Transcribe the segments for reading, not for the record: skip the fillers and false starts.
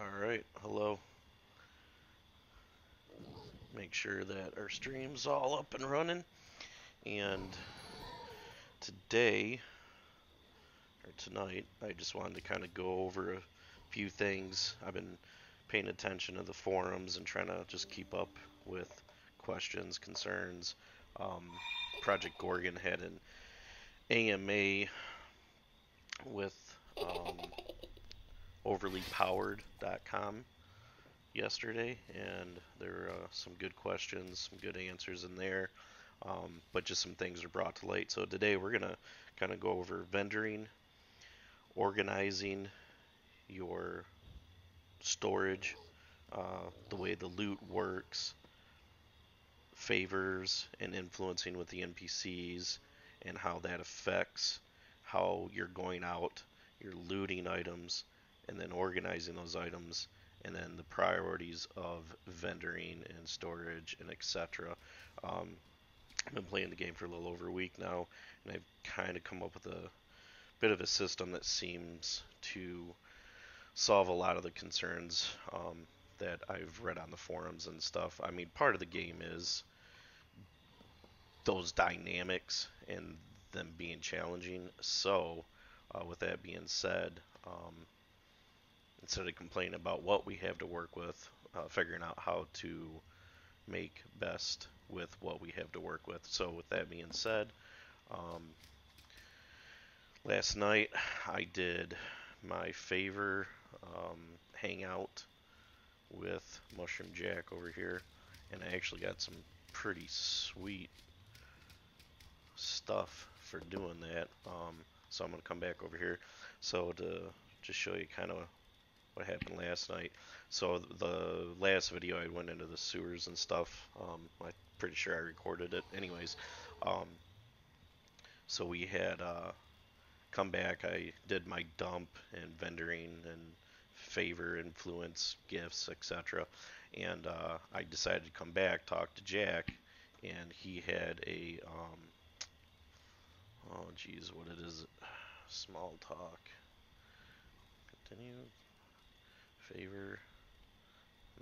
Alright, hello. Make sure that our stream's all up and running. And today, or tonight, I just wanted to kind of go over a few things. I've been paying attention to the forums and trying to just keep up with questions, concerns. Um, Project Gorgon had an AMA with um, overlypowered.com yesterday, and there were some good questions, some good answers in there, but just some things are brought to light. So today we're gonna kind of go over vendoring, organizing your storage, the way the loot works, favors and influencing with the NPCs, and how that affects how you're going out, you're looting items, and then organizing those items, and then the priorities of vendoring and storage and etc. Um, I've been playing the game for a little over a week now, and I've kind of come up with a bit of a system that seems to solve a lot of the concerns that I've read on the forums and stuff. I mean, part of the game is those dynamics and them being challenging. So, with that being said, instead of complaining about what we have to work with, figuring out how to make best with what we have to work with. So, with that being said, um, last night I did my favor hangout with Mushroom Jack over here, and I actually got some pretty sweet stuff for doing that. So I'm gonna come back over here. So to just show you kind of what happened last night. So the last video I went into the sewers and stuff. I'm pretty sure I recorded it. Anyways, um, so we had come back. I did my dump and vendoring and favor, influence, gifts, etc. And I decided to come back, talk to Jack, and he had a oh geez, what it is? Small talk. Continue. Favor.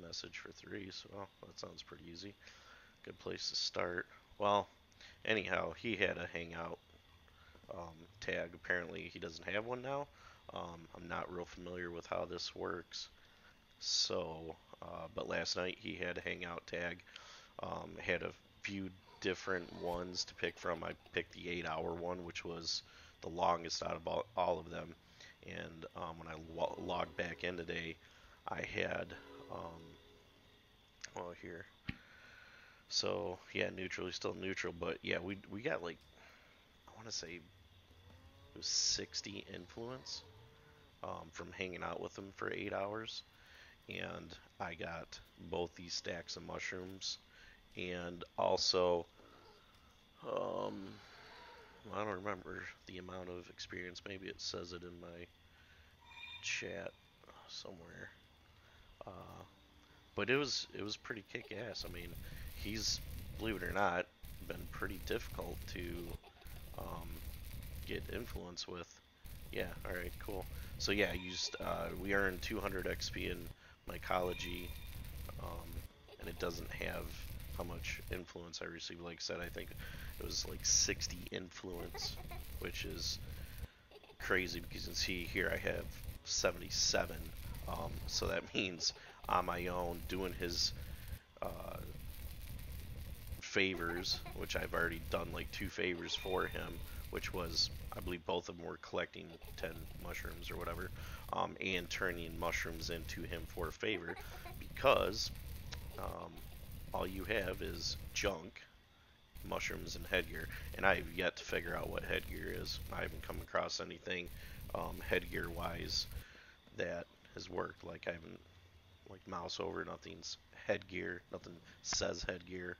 Message for 3. So that sounds pretty easy. Good place to start. Well, anyhow, he had a hangout tag. Apparently, he doesn't have one now. I'm not real familiar with how this works. So, but last night he had a hangout tag. Had a few different ones to pick from. I picked the 8-hour one, which was the longest out of all of them. And when I logged back in today, I had, well, here. So, yeah, neutral. He's still neutral, but yeah, we got like, I want to say it was 60 influence from hanging out with him for 8 hours. And I got both these stacks of mushrooms and also um, I don't remember the amount of experience. Maybe it says it in my chat somewhere. Uh, but it was pretty kick ass. I mean, he's, believe it or not, been pretty difficult to um, get influence with. Yeah. All right. Cool. So yeah, I used we earned 200 XP in mycology, um, and it doesn't have how much influence I received. Like I said, I think it was like 60 influence, which is crazy because you can see here I have 77. So that means on my own doing his uh, favors, which I've already done like 2 favors for him, which was, I believe both of them were collecting 10 mushrooms or whatever, and turning mushrooms into him for a favor, because um, all you have is junk, mushrooms, and headgear, and I have yet to figure out what headgear is. I haven't come across anything headgear wise that has worked. Like I haven't, like, mouse over, nothing's headgear, nothing says headgear.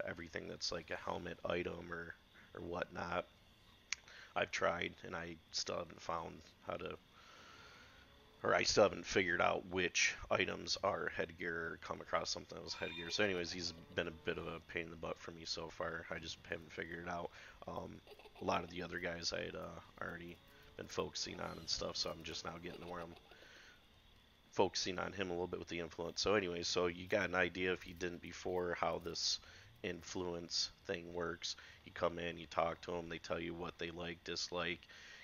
Everything that's like a helmet item or whatnot, I've tried, and I still haven't found how to, or I still haven't figured out which items are headgear or come across something that was headgear. So anyways, he's been a bit of a pain in the butt for me so far. I just haven't figured it out. A lot of the other guys I had already been focusing on and stuff, so I'm just now getting to where I'm focusing on him a little bit with the influence. So anyway, so you got an idea if you didn't before how this influence thing works. You come in, you talk to them, they tell you what they like, dislike.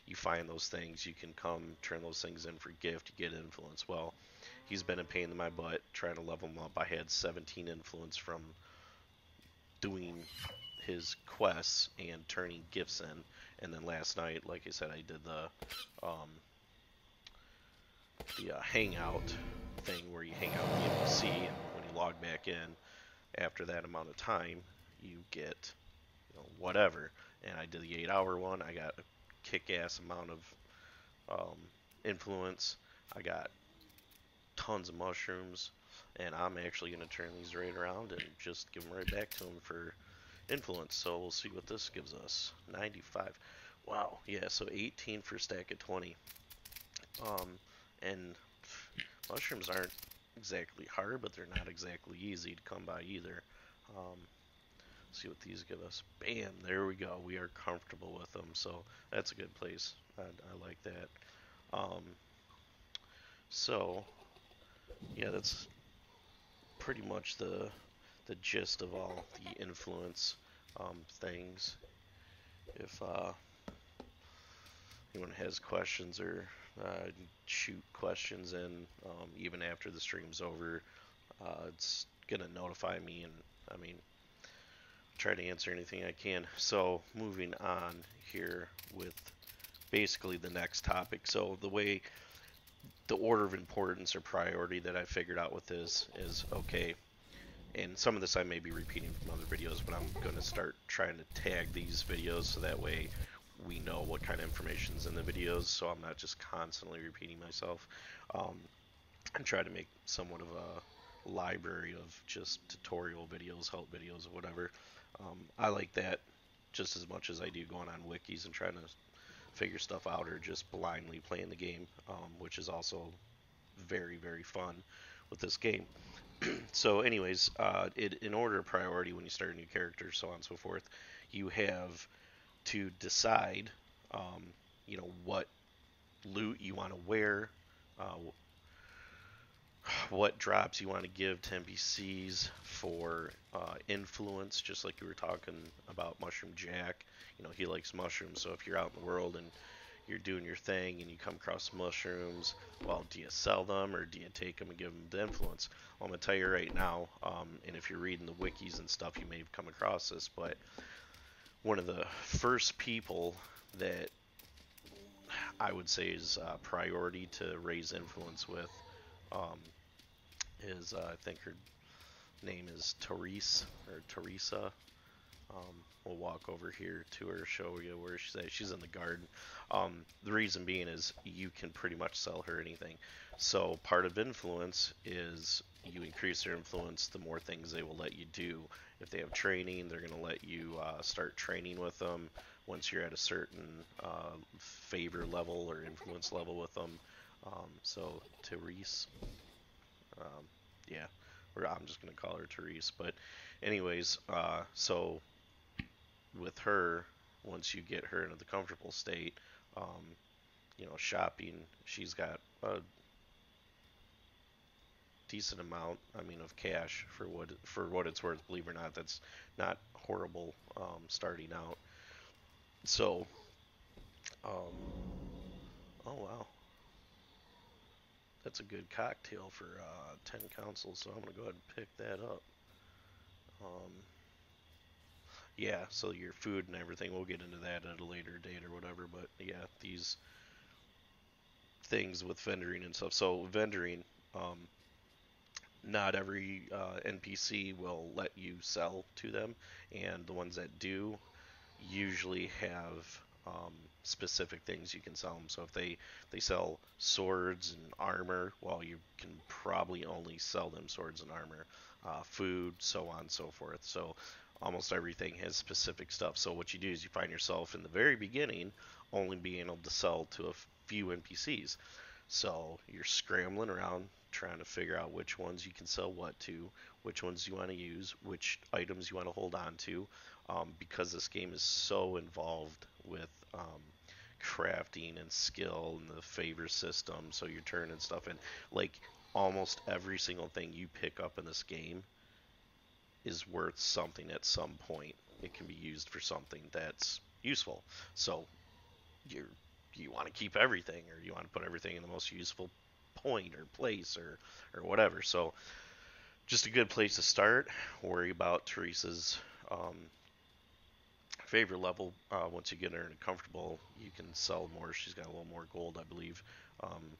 You find those things, you can come turn those things in for gift. You get influence. Well, he's been a pain in my butt trying to level him up. I had 17 influence from doing his quests and turning gifts in. And then last night, like I said, I did the hangout thing where you hang out with the NPC, and when you log back in after that amount of time, you get whatever. And I did the 8-hour one. I got a kick-ass amount of influence. I got tons of mushrooms, and I'm actually going to turn these right around and just give them right back to him for influence. So we'll see what this gives us. 95. Wow. Yeah. So 18 for a stack of 20. Um, and mushrooms aren't exactly hard, but they're not exactly easy to come by either. Um, see what these give us. Bam, there we go. We are comfortable with them, so that's a good place. I like that. Um, so yeah, that's pretty much the gist of all the influence things. If anyone has questions or shoot questions in, even after the stream's over, it's gonna notify me, and I mean, try to answer anything I can. So moving on here with basically the next topic. So the way the order of importance or priority that I figured out with this is okay. And some of this I may be repeating from other videos, but I'm going to start trying to tag these videos so that way we know what kind of information is in the videos, so I'm not just constantly repeating myself. And try to make somewhat of a library of just tutorial videos, help videos, or whatever. I like that just as much as I do going on wikis and trying to figure stuff out or just blindly playing the game, which is also very, very fun with this game. So anyways, in order of priority when you start a new character, so on and so forth, you have to decide, what loot you want to wear, uh, what drops you want to give to NPCs for influence, just like you were talking about Mushroom Jack. He likes mushrooms, so if you're out in the world and you're doing your thing and you come across mushrooms, well, do you sell them or do you take them and give them the influence? Well, I'm going to tell you right now, and if you're reading the wikis and stuff, you may have come across this, but one of the first people that I would say is priority to raise influence with um, is, I think her name is Therese or Teresa. We'll walk over here to her, show you where she's at. She's in the garden. The reason being is you can pretty much sell her anything. So part of influence is you increase their influence, the more things they will let you do. If they have training, they're going to let you start training with them once you're at a certain favor level or influence level with them. So Therese, yeah, or I'm just going to call her Therese. But anyways, so with her, once you get her into the comfortable state, shopping, she's got a decent amount, I mean, of cash for what it's worth. Believe it or not, that's not horrible starting out. So, um, oh wow, that's a good cocktail for 10 councils. So I'm gonna go ahead and pick that up. Um, yeah, so your food and everything, we'll get into that at a later date or whatever. But yeah, these things with vendoring and stuff. So vendoring, um, not every NPC will let you sell to them, and the ones that do usually have specific things you can sell them. So if they sell swords and armor, well, you can probably only sell them swords and armor, food, so on and so forth. So almost everything has specific stuff. So what you do is you find yourself in the very beginning only being able to sell to a few NPCs. So you're scrambling around trying to figure out which ones you can sell what to, which ones you want to use, which items you want to hold on to, because this game is so involved with crafting and skill and the favor system. So you're turning stuff in. Like almost every single thing you pick up in this game is worth something at some point. It can be used for something that's useful. So you you want to keep everything, or you want to put everything in the most useful point or place, or whatever. So just a good place to start. Worry about Teresa's favorite level. Once you get her comfortable, you can sell more. She's got a little more gold, I believe. Um,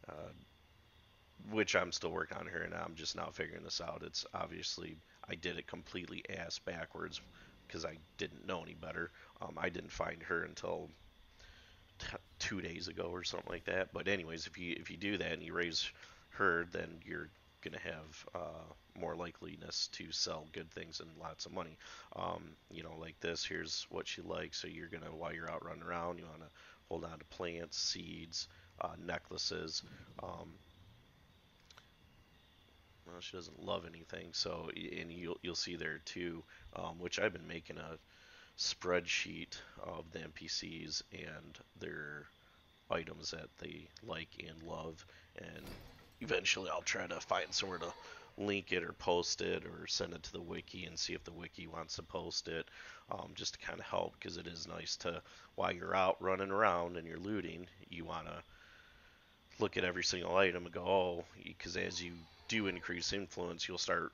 uh, which I'm still working on her, and I'm just now figuring this out. It's obviously I did it completely ass backwards because I didn't know any better. I didn't find her until 2 days ago or something like that. But anyways, if you do that and you raise her, then you're gonna have more likeliness to sell good things and lots of money. Like this. Here's what she likes. So you're gonna, while you're out running around, you wanna hold on to plants, seeds, necklaces. Um, well, she doesn't love anything. So, and you'll see there too, which I've been making a spreadsheet of the NPCs and their items that they like and love, and eventually I'll try to find somewhere to link it or post it or send it to the wiki and see if the wiki wants to post it, just to kind of help, because it is nice to, while you're out running around and you're looting, you want to look at every single item and go, oh, because as you do increase influence, you'll start,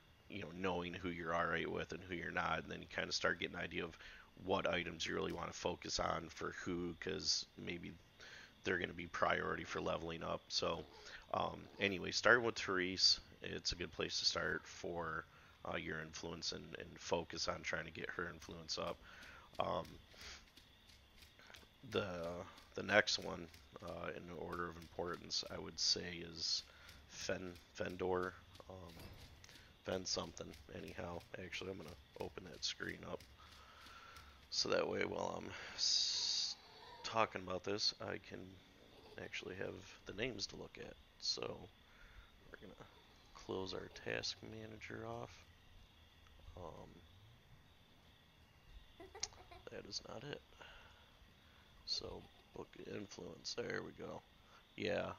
knowing who you're alright with and who you're not, and then you kind of start getting an idea of what items you really want to focus on for who, because maybe they're going to be priority for leveling up. So, anyway, starting with Therese, it's a good place to start for your influence, and focus on trying to get her influence up. Um, the the next one, in order of importance, I would say is Fendor. Um, Fen something. Anyhow, actually, I'm gonna open that screen up so that way while I'm talking about this, I can actually have the names to look at. So we're gonna close our task manager off. Um, that is not it. So book influence. There we go. Yeah.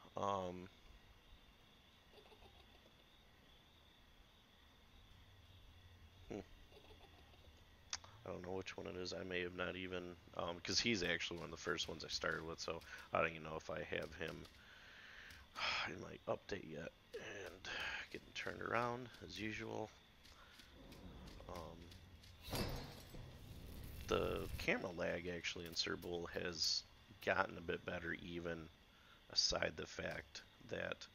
Hmm, I don't know which one it is. I may have not even, because he's actually one of the first ones I started with. So I don't even know if I have him in my update yet. And getting turned around as usual. Um, the camera lag actually in Cerbal has gotten a bit better, even aside the fact that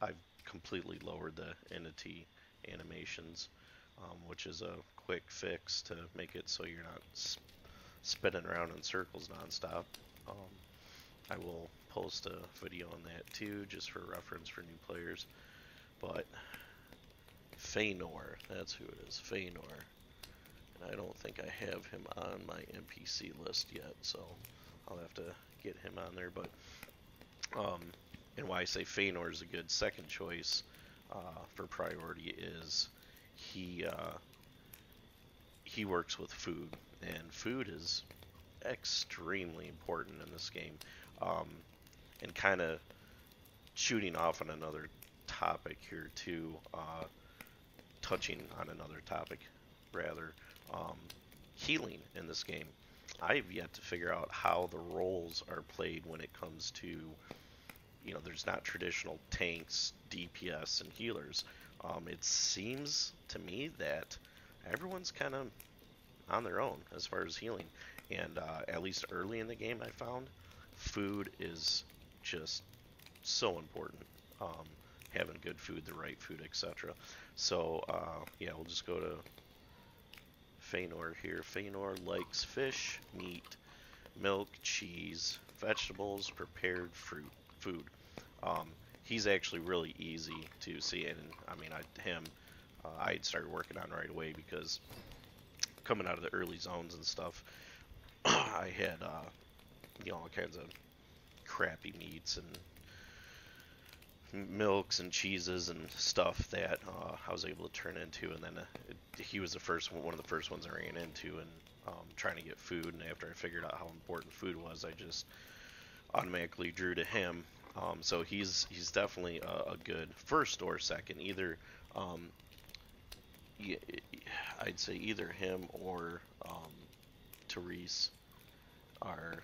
I've completely lowered the entity animations, which is a quick fix to make it so you're not spinning around in circles nonstop. Um, I will post a video on that too, just for reference for new players. But Feanor, that's who it is, Feanor. And I don't think I have him on my NPC list yet, so I'll have to get him on there. But um, and why I say Feanor is a good second choice for priority is he works with food, and food is extremely important in this game. Um, and kind of shooting off on another topic here too, touching on another topic rather, um, healing in this game. I've yet to figure out how the roles are played when it comes to, there's not traditional tanks, DPS, and healers. It seems to me that everyone's kind of on their own as far as healing. And at least early in the game, I found food is just so important. Um, Having good food, the right food, etc. So, yeah, we'll just go to Feanor here. Feanor likes fish, meat, milk, cheese, vegetables, prepared fruit, food. Um, he's actually really easy to see, and I mean, I started working on right away because coming out of the early zones and stuff, I had all kinds of crappy meats and milks and cheeses and stuff that I was able to turn into, and then he was one of the first ones I ran into, and trying to get food. And after I figured out how important food was, I just automatically drew to him. So he's definitely a good first or second. Either um, y- I'd say either him or Therese are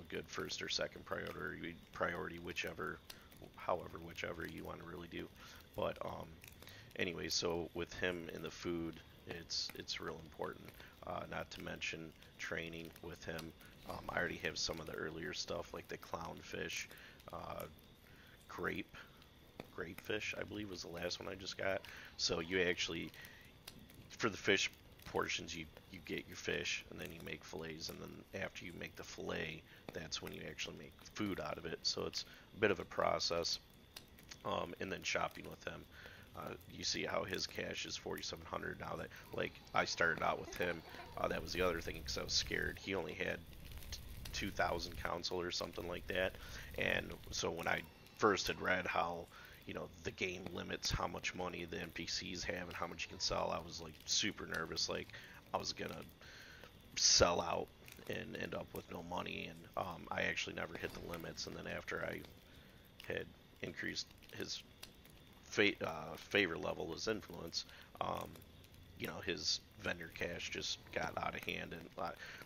good first or second priority, whichever you want to really do. But anyway, so with him in the food, it's real important. Not to mention training with him. I already have some of the earlier stuff like the clownfish, uh, grape grapefish, I believe was the last one I just got. So you actually, for the fish portions, you get your fish and then you make fillets, and then after you make the fillet, that's when you actually make food out of it. So it's a bit of a process. And then shopping with him. You see how his cash is 4,700 now. That like I started out with him. That was the other thing because I was scared. He only had 2,000 council or something like that. And so when I first had read how the game limits how much money the NPCs have and how much you can sell, I was like super nervous. Like I was gonna sell out and end up with no money. And I actually never hit the limits. And then after I had increased his favor level, his influence, um, his vendor cash just got out of hand. And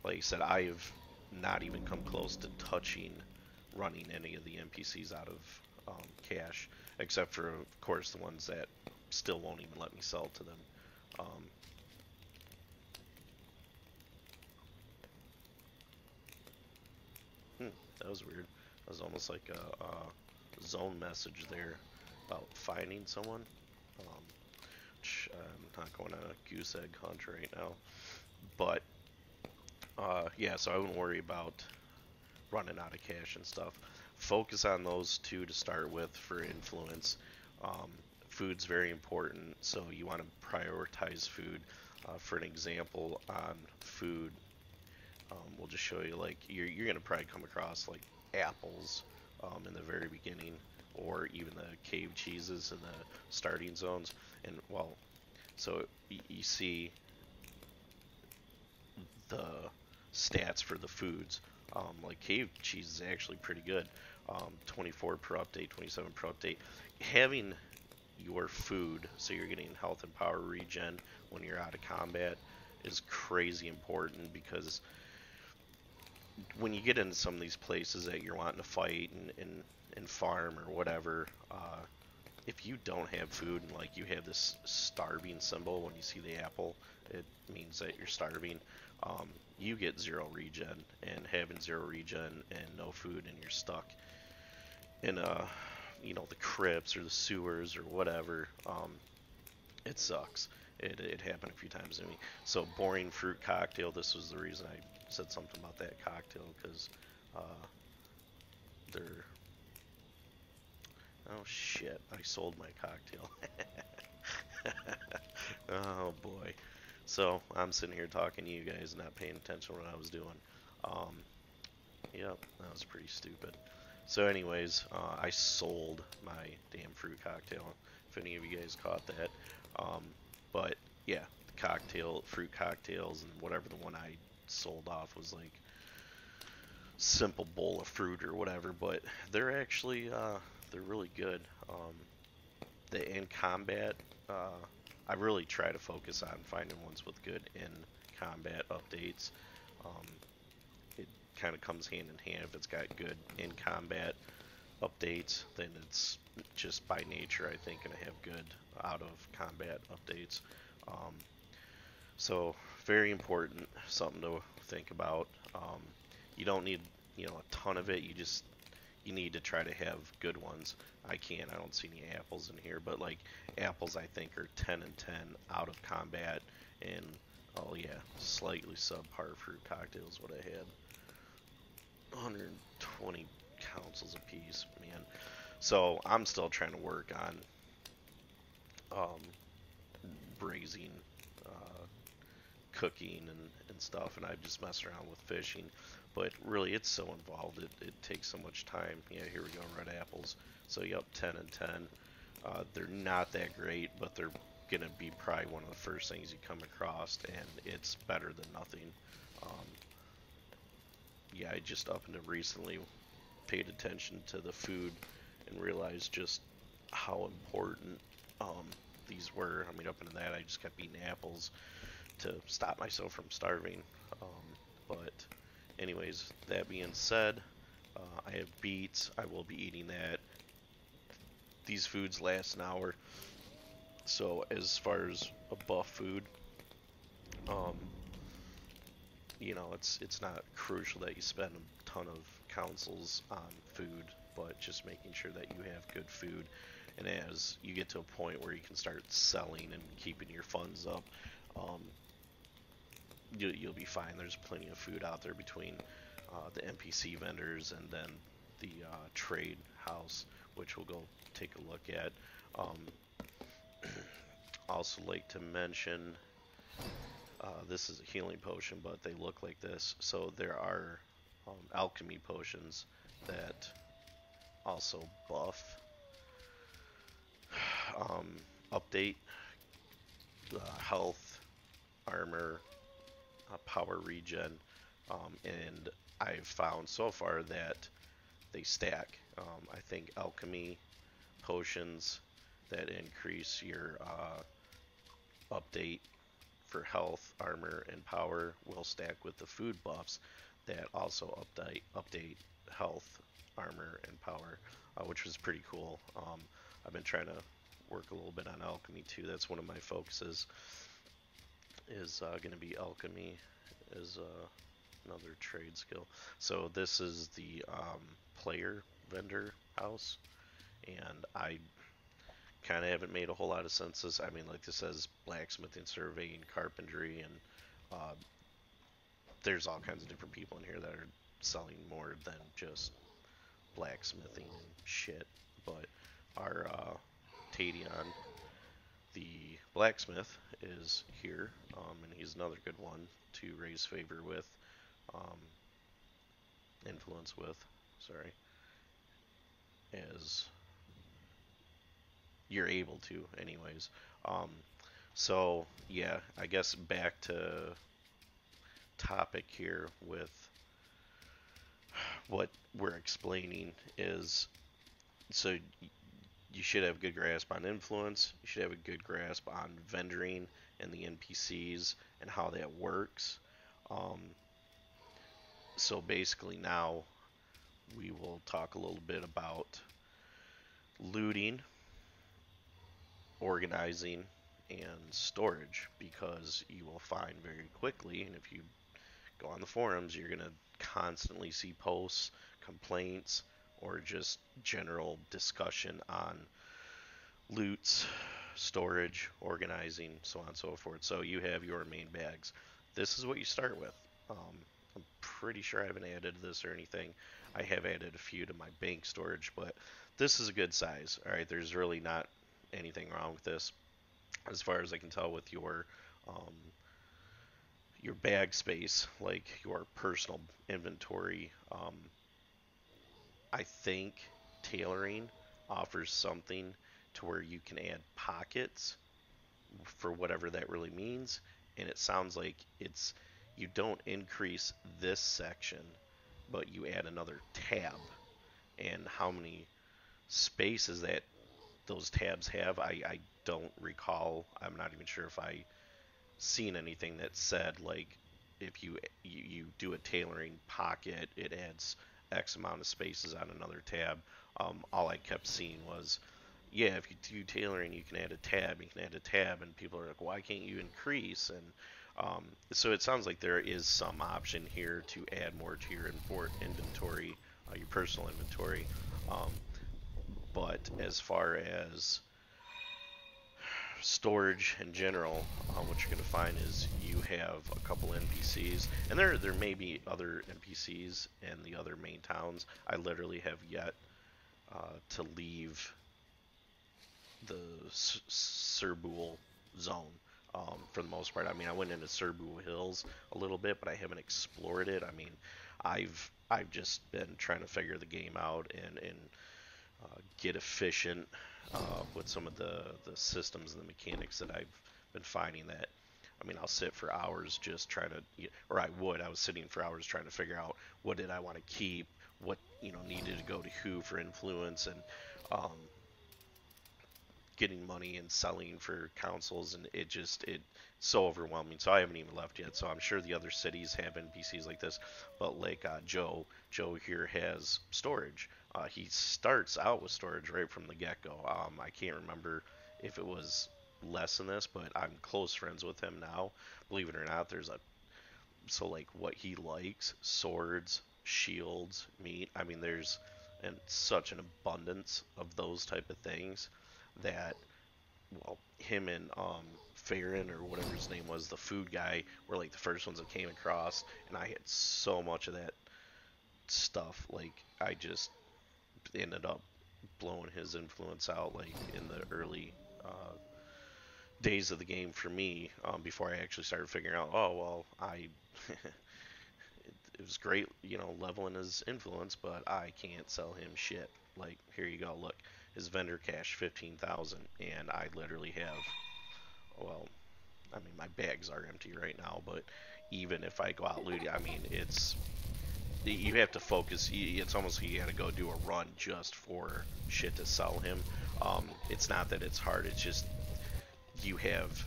like you said, I have not even come close to touching running any of the NPCs out of cash, except for, of course, the ones that still won't even let me sell to them. Um, that was weird. That was almost like a zone message there about finding someone. Um, I'm not going on a goose egg hunt right now. But yeah, so I wouldn't worry about running out of cash and stuff. Focus on those two to start with for influence. Um, Food's very important, so you want to prioritize food. For an example on food, we'll just show you like you're gonna probably come across like apples in the very beginning, or even the cave cheeses in the starting zones. And well, so you see the stats for the foods. Like cave cheese is actually pretty good. 24 per update, 27 per update. Having your food, so you're getting health and power regen when you're out of combat, is crazy important because when you get into some of these places that you're wanting to fight and farm or whatever, if you don't have food and like you have this starving symbol when you see the apple, it means that you're starving. You get zero regen, and having zero regen and no food, and you're stuck in the crypts or the sewers or whatever. It sucks. It happened a few times to me. So boring fruit cocktail. This was the reason I said something about that cocktail because uh, they're. Oh shit! I sold my cocktail. Oh boy. So I'm sitting here talking to you guys, not paying attention to what I was doing. Um, yep, that was pretty stupid. So, anyways, I sold my damn fruit cocktail. If any of you guys caught that, um, but yeah, fruit cocktails, and whatever the one I sold off was like simple bowl of fruit or whatever. But they're actually they're really good. The in combat, I really try to focus on finding ones with good in combat updates. Um, it kind of comes hand in hand. If it's got good in combat updates, then it's just by nature, I think, going to have good out of combat updates. Um, so very important, something to think about. You don't need a ton of it. You need to try to have good ones. I don't see any apples in here, but like apples I think are 10 and 10 out of combat, and oh yeah, slightly subpar fruit cocktails what I had. 120 councils a piece, man. So I'm still trying to work on um, braising, uh, cooking, and stuff, and I've just messed around with fishing. But really, it's so involved. It takes so much time. Yeah, here we go, red apples. So yep, 10 and 10. They're not that great, but they're gonna be probably one of the first things you come across, and it's better than nothing. Um, yeah, I just up until recently paid attention to the food and realized just how important these were. I mean, up into that, I just kept eating apples to stop myself from starving. But, anyways, that being said, I have beets. I will be eating that. These foods last an hour. So, as far as a buff food, um, it's not crucial that you spend a ton of councils on food, but just making sure that you have good food. And as you get to a point where you can start selling and keeping your funds up, um, you'll be fine. There's plenty of food out there between the NPC vendors and then the trade house, which we'll go take a look at. Um, also like to mention, this is a healing potion, but they look like this. So there are alchemy potions that also buff, update health, armor, power regen, and I've found so far that they stack. I think alchemy potions that increase your update for health, armor, and power will stack with the food buffs that also update health, armor, and power, which was pretty cool. I've been trying to work a little bit on alchemy too. That's one of my focuses. Is going to be alchemy as another trade skill. So this is the player vendor house, and I kind of haven't made a whole lot of sense. I mean, like this says blacksmithing, surveying, carpentry, and uh, there's all kinds of different people in here that are selling more than just blacksmithing and shit. But our Tadion, the blacksmith, is here, and he's another good one to raise favor with, um, influence with, sorry, as you're able to, anyways. Um, so, yeah, I guess back to topic here with what we're explaining is, so you should have a good grasp on influence, you should have a good grasp on vendoring and the NPCs and how that works. Um, so basically now we will talk a little bit about looting, organizing, and storage, because you will find very quickly, and if you go on the forums, you're going to constantly see posts, complaints, or just general discussion on loots, storage, organizing, so on and so forth. So you have your main bags. This is what you start with. I'm pretty sure I haven't added this or anything. I have added a few to my bank storage, but this is a good size. All right, there's really not anything wrong with this, as far as I can tell, with um, your bag space, like your personal inventory. I think tailoring offers something to where you can add pockets for whatever that really means, and it sounds like it's you don't increase this section, but you add another tab, and how many spaces that those tabs have, I don't recall. I'm not even sure if I seen anything that said like if you do a tailoring pocket, it adds X amount of spaces on another tab. All I kept seeing was, yeah, if you do tailoring, you can add a tab, and people are like, why can't you increase? And so it sounds like there is some option here to add more to your inventory, your personal inventory. Um, but as far as storage in general, what you're going to find is you have a couple NPCs, and there may be other NPCs in the other main towns. I literally have yet to leave the Cerbul zone, for the most part. I mean, I went into Cerbul Hills a little bit, but I haven't explored it. I mean, I've just been trying to figure the game out and get efficient with some of the systems and the mechanics that I've been finding. That, I mean, I'll sit for hours just trying to, or I was sitting for hours trying to figure out what did I want to keep, what needed to go to who for influence, and um, getting money and selling for councils, and it's so overwhelming. So I haven't even left yet. So I'm sure the other cities have NPCs like this, but like Joe here has storage. He starts out with storage right from the get-go. I can't remember if it was less than this, but I'm close friends with him now. Believe it or not, there's a so like what he likes: swords, shields, meat. I mean, there's such an abundance of those type of things that, well, him and Farron or whatever his name was, the food guy, were like the first ones that came across, and I had so much of that stuff. Like I just ended up blowing his influence out like in the early days of the game for me, before I actually started figuring out, oh well, I it was great, leveling his influence, but I can't sell him shit. Like, here you go, look, his vendor cash 15,000, and I literally have, well, I mean, my bags are empty right now, but even if I go out looting, I mean, you have to focus. It's almost like you got to go do a run just for shit to sell him. It's not that it's hard. It's just you have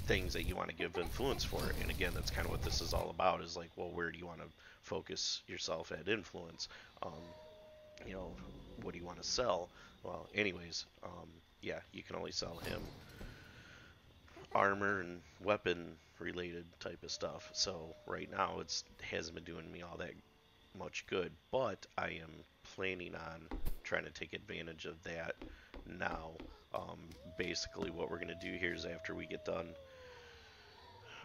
things that you want to give influence for, and again, that's kind of what this is all about. Is like, well, where do you want to focus yourself at influence? Um, you know, what do you want to sell? Well, anyways, yeah, you can only sell him armor and weapon related type of stuff. So right now it hasn't been doing me all that much good, but I am planning on trying to take advantage of that now. Basically, what we're going to do here is after we get done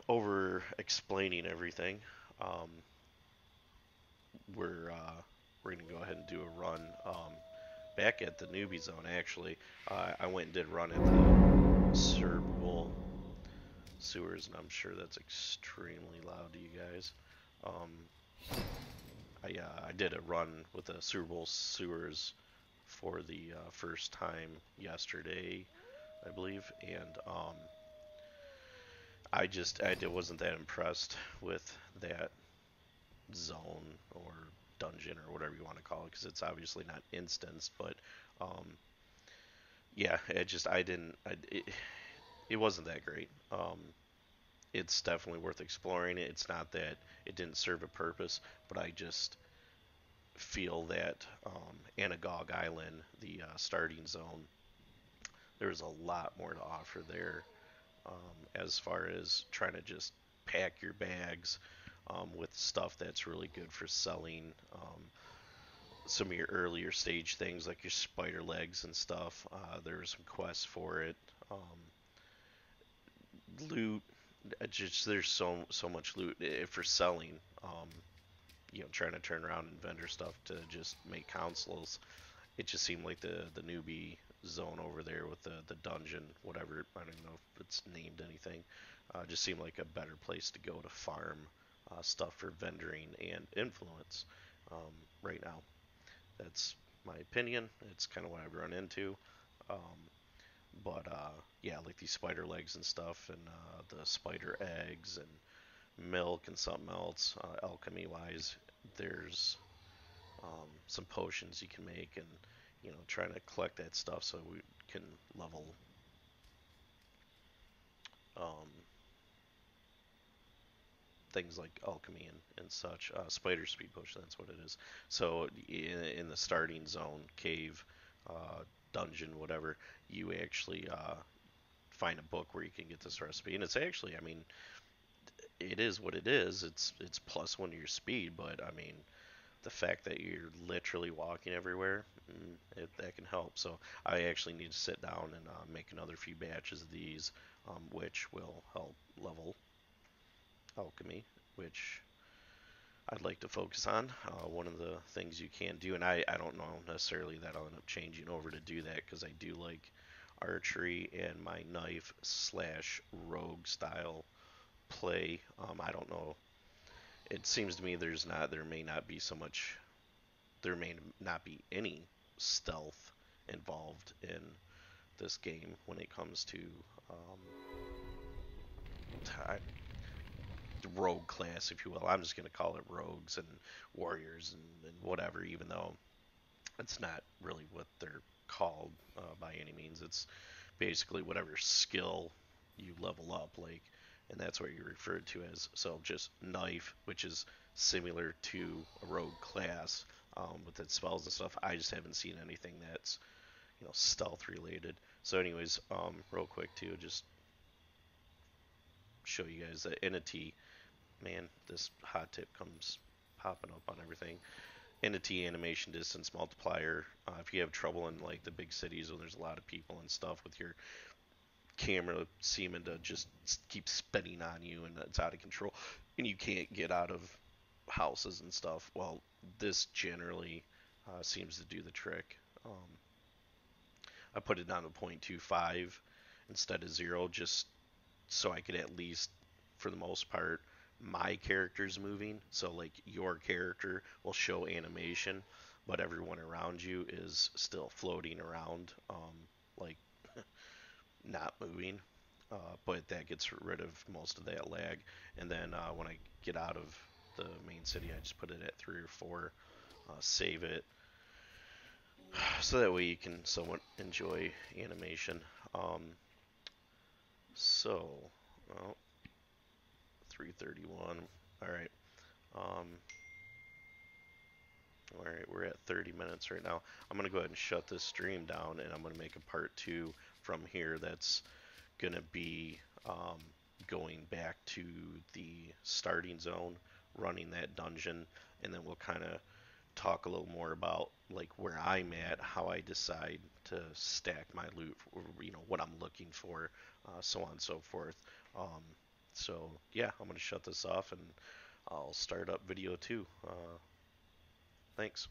over explaining everything, um, we're going to go ahead and do a run back at the newbie zone. Actually, I went and did a run at the Cerebral sewers, and I'm sure that's extremely loud to you guys. I did a run with the Cerebral sewers for the first time yesterday, I believe, and I wasn't that impressed with that zone or dungeon or whatever you want to call it, because it's obviously not instanced, but um, yeah, I didn't it wasn't that great. It's definitely worth exploring. It's not that it didn't serve a purpose, but I just feel that Anagog Island, the starting zone, there's a lot more to offer there, as far as trying to just pack your bags with stuff that's really good for selling. Some of your earlier stage things like your spider legs and stuff. There were some quests for it. Loot. Just there's so much loot for selling. Trying to turn around and vendor stuff to just make consoles. It just seemed like the newbie zone over there with the dungeon, whatever. I don't know if it's named anything. Just seemed like a better place to go to farm stuff for vendoring and influence right now. That's my opinion. It's kind of what I've run into. Um, but yeah, like these spider legs and stuff, and the spider eggs and milk and something else. Alchemy wise, there's some potions you can make, and trying to collect that stuff so we can level um, things like alchemy and such. Spider speed potion, that's what it is. So in the starting zone, cave, dungeon, whatever, you actually find a book where you can get this recipe, and it's actually, I mean, it is what it is. It's plus one to your speed, but I mean, the fact that you're literally walking everywhere, that can help. So I actually need to sit down and make another few batches of these, which will help level alchemy, which I'd like to focus on. One of the things you can do, and I don't know necessarily that I'll end up changing over to do that, because I do like archery and my knife slash rogue style play. I don't know. It seems to me there may not be so much, there may not be any stealth involved in this game when it comes to um, rogue class, if you will. I'm just going to call it rogues and warriors and whatever, even though it's not really what they're called by any means. It's basically whatever skill you level up, like, and that's what you're referred to as. So just knife, which is similar to a rogue class with its spells and stuff. I just haven't seen anything that's stealth related. So, anyways, real quick too, just show you guys that entity. Man, this hot tip comes popping up on everything. Entity animation distance multiplier. If you have trouble in like the big cities when there's a lot of people and stuff with your camera seeming to just keep spinning on you and it's out of control and you can't get out of houses and stuff, well, this generally seems to do the trick. I put it down to 0.25 instead of 0 just so I could at least, for the most part, my character's moving. So, like, your character will show animation, but everyone around you is still floating around, like, not moving. But that gets rid of most of that lag. And then when I get out of the main city, I just put it at 3 or 4, save it, so that way you can somewhat enjoy animation. So, well, 3:31. All right. Um, all right, we're at 30 minutes right now. I'm gonna go ahead and shut this stream down, and I'm gonna make a part 2 from here. That's gonna be going back to the starting zone, running that dungeon, and then we'll kind of talk a little more about like where I'm at, how I decide to stack my loot, what I'm looking for, so on and so forth. Um, so yeah, I'm gonna shut this off and I'll start up video 2. Thanks.